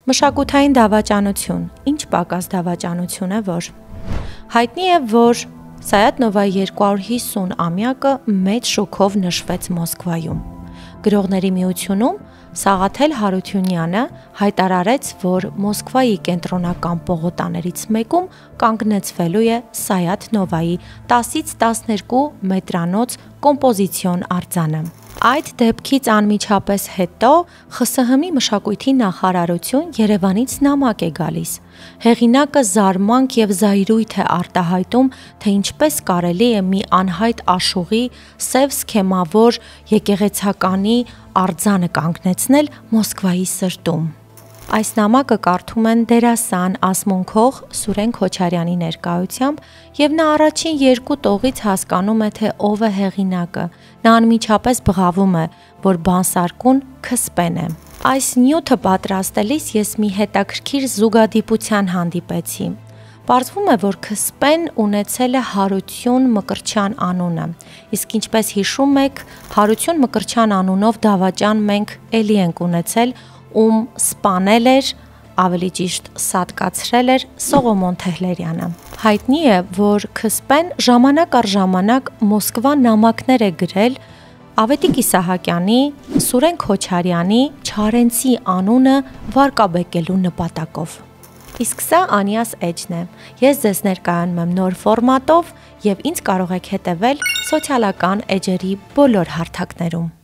Մշակութային դավաճանություն, ինչ պակաս դավաճանություն է, որ հայտնի է, որ Սայաթ Նովայի 250-ամյակը մեծ շոքով նշվեց Մոսկվայում։ Գրողների միությունում Սաղաթել Հարությունյանը հայտարարեց, որ Մոսկվայի կենտրոնական պողոտաներից մեկում կանգնեցվելու է Սայաթ Նովայի 10-ից 12 մետրանոց կոմպոզիցիոն արձանը։ Այդ դեպքից անմիջապես հետո ԽՍՀՄ-ի մշակույթի նախարարություն Երևանից նամակ է գալիս։ Հեղինակը զարմանք և զայրույթ է արտահայտում, թե ինչպես կարելի է մի անհայտ աշուղի սև սքեմավոր եկեղեցականի արձանը կանգնեցնել Մոսկվայի սրտում։ Այս նամակը կարդում են դերասան, ասմունքող Սուրեն Քոչարյանի ներկայությամբ, և նա առաջին երկու տողից հասկանում է, թե ով է հեղինակը։ Նա անմիջապես բղավում է, որ բանսարկուն Քսպեն է։ Այս նյութը պատրաստելիս ես մի հետաքրքիր զուգադիպության հանդիպեցի։ Պարզվում է, որ Քսպեն ունեցել է Հարություն Մկրտչյան անունը, իսկ ինչպես հիշում եք, Հարություն Մկրտչյան անունով դավաճան մենք էլի ենք ունեցել, ում սպանել էր, ավելի ճիշտ սատկացրել էր Սողոմոն Թեհլերյանը։ Հայտնի է, որ Քսպեն ժամանակ առ ժամանակ Մոսկվա նամակներ է գրել Ավետիք Իսահակյանի, Սուրեն Քոչարյանի, Չարենցի անունը վարկաբեկելու նպատակով։ Իսկ սա Անիաս Էջն է։ Ես ձեզ ներկայանում եմ նոր ֆորմատով և ինձ կարող եք հետևել սոցիալական էջերի բոլոր հարթակներում։